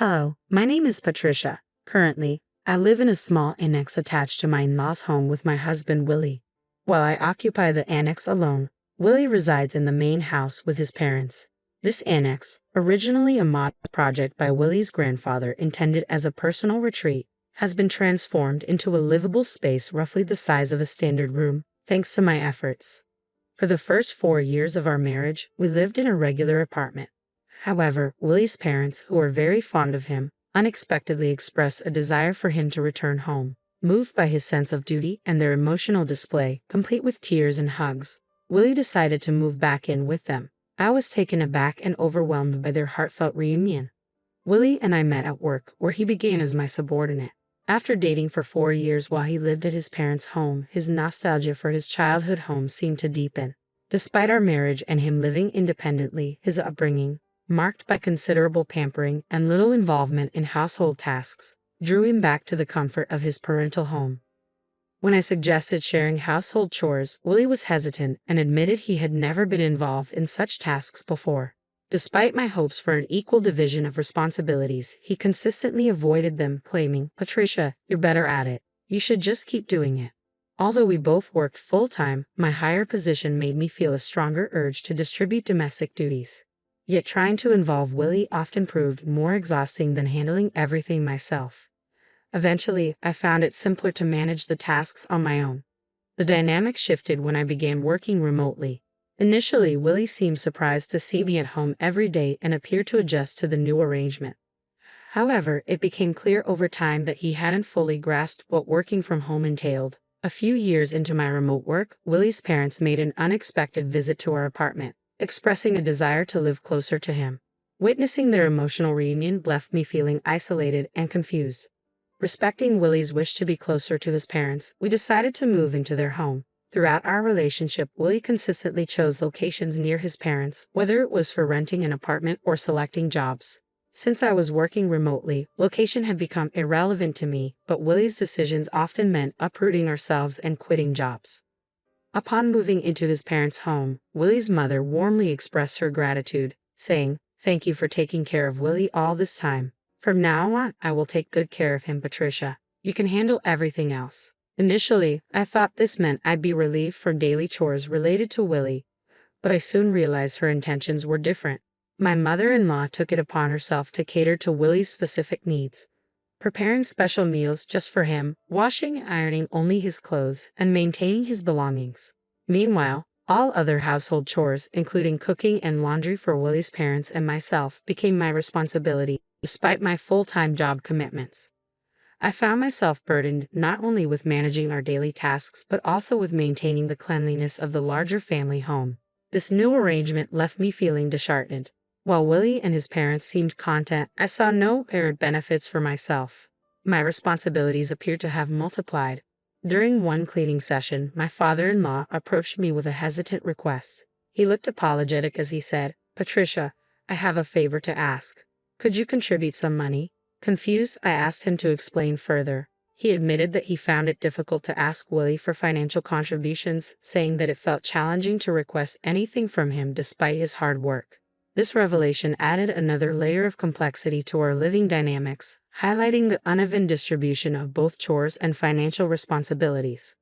Hello, my name is Patricia. Currently, I live in a small annex attached to my in-laws' home with my husband Willie. While I occupy the annex alone, Willie resides in the main house with his parents. This annex, originally a mod project by Willie's grandfather intended as a personal retreat, has been transformed into a livable space roughly the size of a standard room, thanks to my efforts. For the first 4 years of our marriage, we lived in a regular apartment. However, Willie's parents, who are very fond of him, unexpectedly express a desire for him to return home. Moved by his sense of duty and their emotional display, complete with tears and hugs, Willie decided to move back in with them. I was taken aback and overwhelmed by their heartfelt reunion. Willie and I met at work, where he began as my subordinate. After dating for 4 years while he lived at his parents' home, his nostalgia for his childhood home seemed to deepen. Despite our marriage and him living independently, his upbringing, marked by considerable pampering and little involvement in household tasks, drew him back to the comfort of his parental home. When I suggested sharing household chores, Willie was hesitant and admitted he had never been involved in such tasks before. Despite my hopes for an equal division of responsibilities, he consistently avoided them, claiming, "Patricia, you're better at it. You should just keep doing it." Although we both worked full-time, my higher position made me feel a stronger urge to distribute domestic duties. Yet trying to involve Willie often proved more exhausting than handling everything myself. Eventually, I found it simpler to manage the tasks on my own. The dynamic shifted when I began working remotely. Initially, Willie seemed surprised to see me at home every day and appeared to adjust to the new arrangement. However, it became clear over time that he hadn't fully grasped what working from home entailed. A few years into my remote work, Willie's parents made an unexpected visit to our apartment, expressing a desire to live closer to him. Witnessing their emotional reunion left me feeling isolated and confused. Respecting Willie's wish to be closer to his parents, we decided to move into their home. Throughout our relationship, Willie consistently chose locations near his parents, whether it was for renting an apartment or selecting jobs. Since I was working remotely, location had become irrelevant to me, but Willie's decisions often meant uprooting ourselves and quitting jobs. Upon moving into his parents' home, Willie's mother warmly expressed her gratitude, saying, "Thank you for taking care of Willie all this time. From now on, I will take good care of him, Patricia. You can handle everything else." Initially, I thought this meant I'd be relieved from daily chores related to Willie, but I soon realized her intentions were different. My mother-in-law took it upon herself to cater to Willie's specific needs, preparing special meals just for him, washing and ironing only his clothes, and maintaining his belongings. Meanwhile, all other household chores, including cooking and laundry for Willie's parents and myself, became my responsibility, despite my full-time job commitments. I found myself burdened not only with managing our daily tasks but also with maintaining the cleanliness of the larger family home. This new arrangement left me feeling disheartened. While Willie and his parents seemed content, I saw no apparent benefits for myself. My responsibilities appeared to have multiplied. During one cleaning session, my father-in-law approached me with a hesitant request. He looked apologetic as he said, "Patricia, I have a favor to ask. Could you contribute some money?" Confused, I asked him to explain further. He admitted that he found it difficult to ask Willie for financial contributions, saying that it felt challenging to request anything from him despite his hard work. This revelation added another layer of complexity to our living dynamics, highlighting the uneven distribution of both chores and financial responsibilities.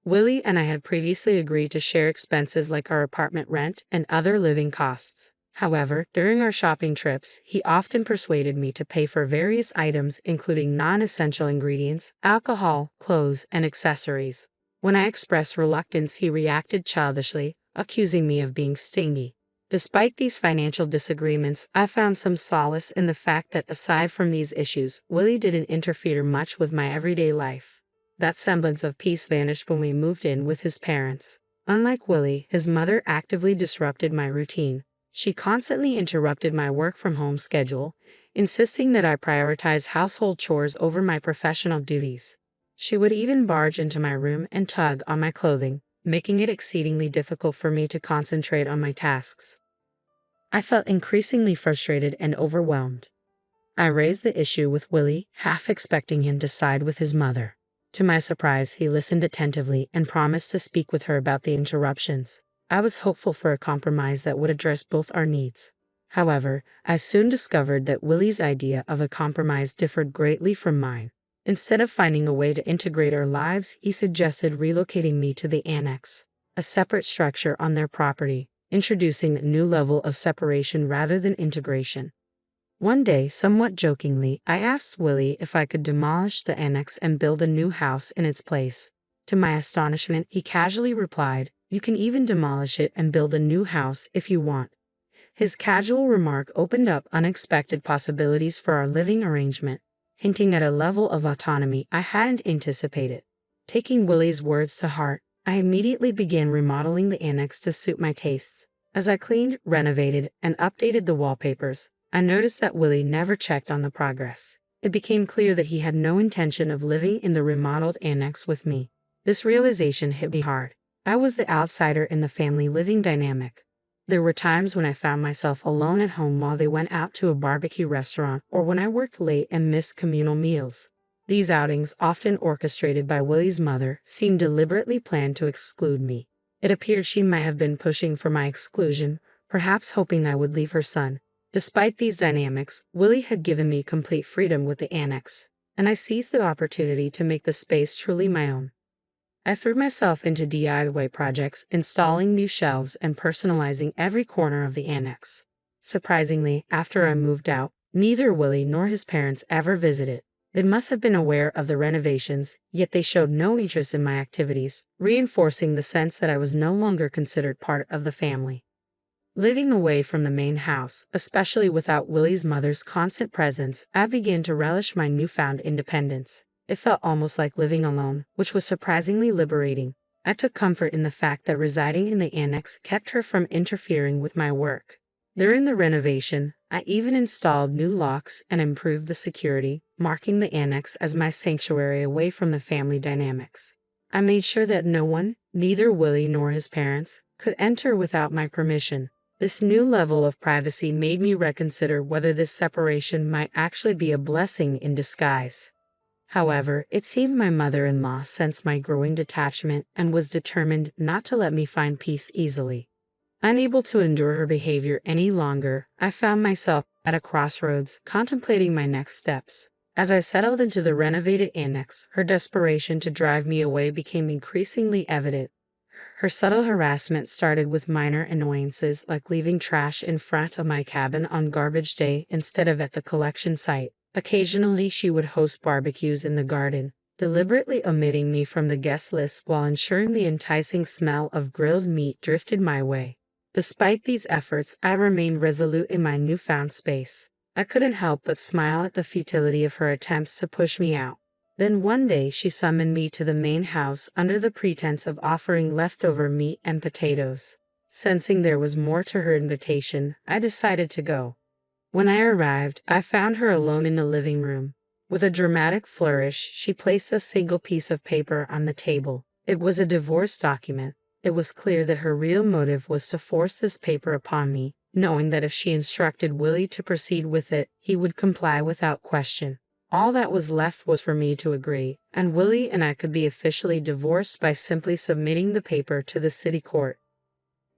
Willie and I had previously agreed to share expenses like our apartment rent and other living costs. However, during our shopping trips, he often persuaded me to pay for various items including non-essential ingredients, alcohol, clothes, and accessories. When I expressed reluctance, he reacted childishly, accusing me of being stingy. Despite these financial disagreements, I found some solace in the fact that aside from these issues, Willie didn't interfere much with my everyday life. That semblance of peace vanished when we moved in with his parents. Unlike Willie, his mother actively disrupted my routine. She constantly interrupted my work-from-home schedule, insisting that I prioritize household chores over my professional duties. She would even barge into my room and tug on my clothing, making it exceedingly difficult for me to concentrate on my tasks. I felt increasingly frustrated and overwhelmed. I raised the issue with Willie, half expecting him to side with his mother. To my surprise, he listened attentively and promised to speak with her about the interruptions. I was hopeful for a compromise that would address both our needs. However, I soon discovered that Willie's idea of a compromise differed greatly from mine. Instead of finding a way to integrate our lives, he suggested relocating me to the annex, a separate structure on their property, introducing a new level of separation rather than integration. One day, somewhat jokingly, I asked Willie if I could demolish the annex and build a new house in its place. To my astonishment, he casually replied, "You can even demolish it and build a new house if you want." His casual remark opened up unexpected possibilities for our living arrangement, hinting at a level of autonomy I hadn't anticipated. Taking Willie's words to heart, I immediately began remodeling the annex to suit my tastes. As I cleaned, renovated, and updated the wallpapers, I noticed that Willie never checked on the progress. It became clear that he had no intention of living in the remodeled annex with me. This realization hit me hard. I was the outsider in the family living dynamic. There were times when I found myself alone at home while they went out to a barbecue restaurant or when I worked late and missed communal meals. These outings, often orchestrated by Willie's mother, seemed deliberately planned to exclude me. It appeared she might have been pushing for my exclusion, perhaps hoping I would leave her son. Despite these dynamics, Willie had given me complete freedom with the annex, and I seized the opportunity to make the space truly my own. I threw myself into DIY projects, installing new shelves and personalizing every corner of the annex. Surprisingly, after I moved out, neither Willie nor his parents ever visited. They must have been aware of the renovations, yet they showed no interest in my activities, reinforcing the sense that I was no longer considered part of the family. Living away from the main house, especially without Willie's mother's constant presence, I began to relish my newfound independence. It felt almost like living alone, which was surprisingly liberating. I took comfort in the fact that residing in the annex kept her from interfering with my work. During the renovation, I even installed new locks and improved the security, marking the annex as my sanctuary away from the family dynamics. I made sure that no one, neither Willie nor his parents, could enter without my permission. This new level of privacy made me reconsider whether this separation might actually be a blessing in disguise. However, it seemed my mother-in-law sensed my growing detachment and was determined not to let me find peace easily. Unable to endure her behavior any longer, I found myself at a crossroads, contemplating my next steps. As I settled into the renovated annex, her desperation to drive me away became increasingly evident. Her subtle harassment started with minor annoyances like leaving trash in front of my cabin on garbage day instead of at the collection site. Occasionally, she would host barbecues in the garden, deliberately omitting me from the guest list while ensuring the enticing smell of grilled meat drifted my way. Despite these efforts, I remained resolute in my newfound space. I couldn't help but smile at the futility of her attempts to push me out. Then one day she summoned me to the main house under the pretense of offering leftover meat and potatoes. Sensing there was more to her invitation, I decided to go. When I arrived, I found her alone in the living room. With a dramatic flourish, she placed a single piece of paper on the table. It was a divorce document. It was clear that her real motive was to force this paper upon me, knowing that if she instructed Willie to proceed with it, he would comply without question. All that was left was for me to agree, and Willie and I could be officially divorced by simply submitting the paper to the city court.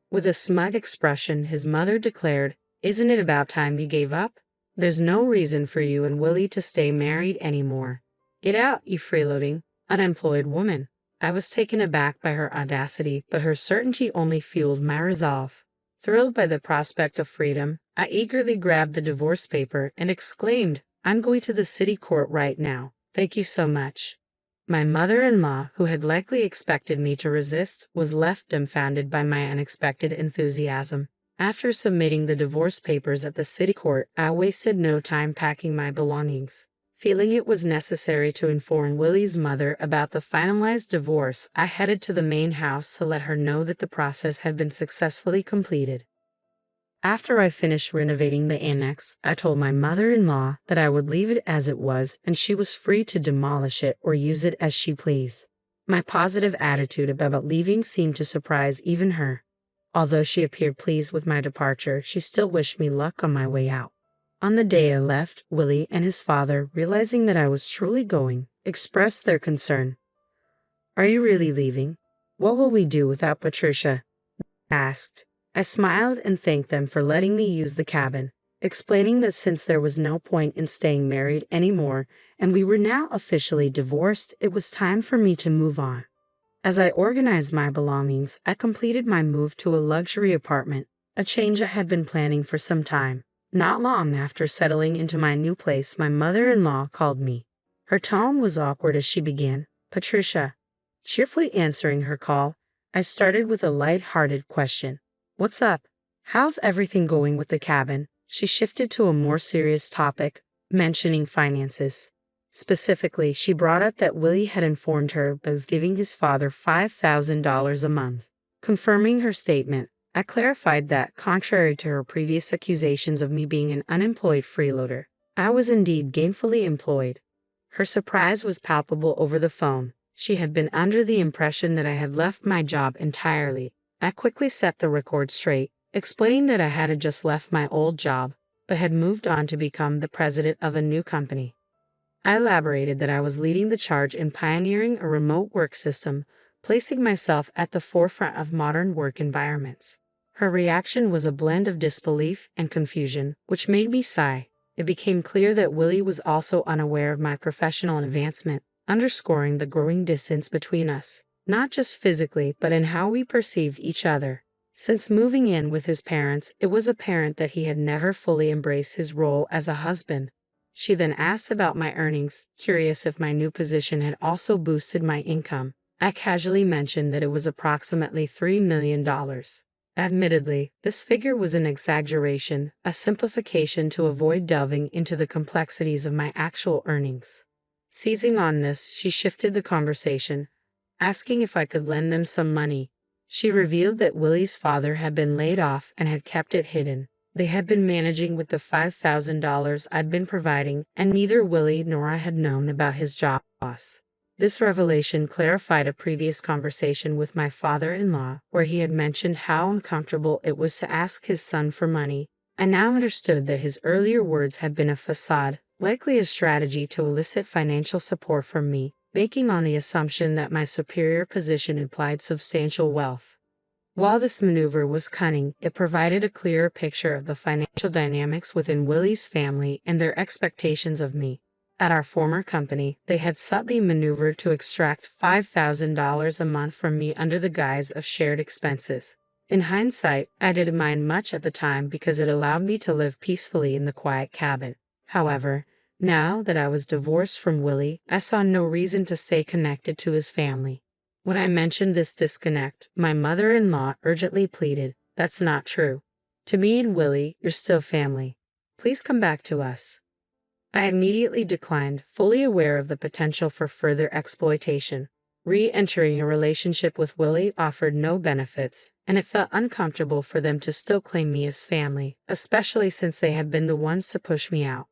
With a smug expression, his mother declared, "Isn't it about time you gave up? There's no reason for you and Willie to stay married anymore. Get out, you freeloading, unemployed woman." I was taken aback by her audacity, but her certainty only fueled my resolve. Thrilled by the prospect of freedom, I eagerly grabbed the divorce paper and exclaimed, "I'm going to the city court right now. Thank you so much." My mother-in-law, who had likely expected me to resist, was left dumbfounded by my unexpected enthusiasm. After submitting the divorce papers at the city court, I wasted no time packing my belongings. Feeling it was necessary to inform Willie's mother about the finalized divorce, I headed to the main house to let her know that the process had been successfully completed. After I finished renovating the annex, I told my mother-in-law that I would leave it as it was and she was free to demolish it or use it as she pleased. My positive attitude about leaving seemed to surprise even her. Although she appeared pleased with my departure, she still wished me luck on my way out. On the day I left, Willie and his father, realizing that I was truly going, expressed their concern. "Are you really leaving? What will we do without Patricia?" they asked. I smiled and thanked them for letting me use the cabin, explaining that since there was no point in staying married anymore and we were now officially divorced, it was time for me to move on. As I organized my belongings, I completed my move to a luxury apartment, a change I had been planning for some time. Not long after settling into my new place, my mother-in-law called me. Her tone was awkward as she began, "Patricia." Cheerfully answering her call, I started with a light-hearted question. "What's up? How's everything going with the cabin?" She shifted to a more serious topic, mentioning finances. Specifically, she brought up that Willie had informed her was giving his father $5,000 a month. Confirming her statement, I clarified that, contrary to her previous accusations of me being an unemployed freeloader, I was indeed gainfully employed. Her surprise was palpable over the phone. She had been under the impression that I had left my job entirely. I quickly set the record straight, explaining that I had just left my old job, but had moved on to become the president of a new company. I elaborated that I was leading the charge in pioneering a remote work system, placing myself at the forefront of modern work environments. Her reaction was a blend of disbelief and confusion, which made me sigh. It became clear that Willie was also unaware of my professional advancement, underscoring the growing distance between us, not just physically but in how we perceived each other. Since moving in with his parents, it was apparent that he had never fully embraced his role as a husband. She then asked about my earnings, curious if my new position had also boosted my income. I casually mentioned that it was approximately $3 million. Admittedly, this figure was an exaggeration, a simplification to avoid delving into the complexities of my actual earnings. Seizing on this, she shifted the conversation, asking if I could lend them some money. She revealed that Willie's father had been laid off and had kept it hidden. They had been managing with the $5,000 I'd been providing, and neither Willie nor I had known about his job loss. This revelation clarified a previous conversation with my father-in-law, where he had mentioned how uncomfortable it was to ask his son for money. I now understood that his earlier words had been a facade, likely a strategy to elicit financial support from me, banking on the assumption that my superior position implied substantial wealth. While this maneuver was cunning, it provided a clearer picture of the financial dynamics within Willie's family and their expectations of me. At our former company, they had subtly maneuvered to extract $5,000 a month from me under the guise of shared expenses. In hindsight, I didn't mind much at the time because it allowed me to live peacefully in the quiet cabin. However, now that I was divorced from Willie, I saw no reason to stay connected to his family. When I mentioned this disconnect, my mother-in-law urgently pleaded, "That's not true. To me and Willie, you're still family. Please come back to us." I immediately declined, fully aware of the potential for further exploitation. Re-entering a relationship with Willie offered no benefits, and it felt uncomfortable for them to still claim me as family, especially since they had been the ones to push me out.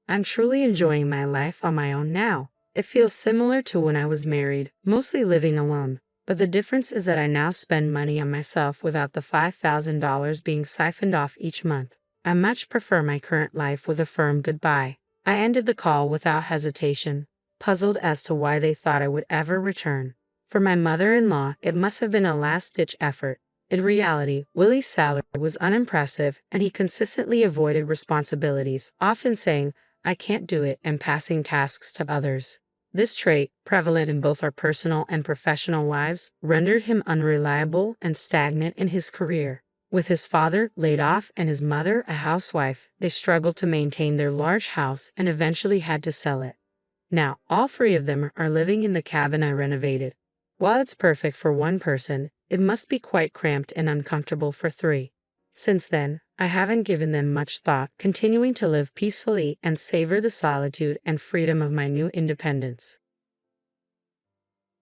I'm truly enjoying my life on my own now. It feels similar to when I was married, mostly living alone, but the difference is that I now spend money on myself without the $5,000 being siphoned off each month. I much prefer my current life with a firm goodbye. I ended the call without hesitation, puzzled as to why they thought I would ever return. For my mother-in-law, it must have been a last-ditch effort. In reality, Willie's salary was unimpressive, and he consistently avoided responsibilities, often saying, "I can't do it," and passing tasks to others. This trait, prevalent in both our personal and professional lives, rendered him unreliable and stagnant in his career. With his father laid off and his mother a housewife, they struggled to maintain their large house and eventually had to sell it. Now, all three of them are living in the cabin I renovated. While it's perfect for one person, it must be quite cramped and uncomfortable for three. Since then, I haven't given them much thought, continuing to live peacefully and savor the solitude and freedom of my new independence.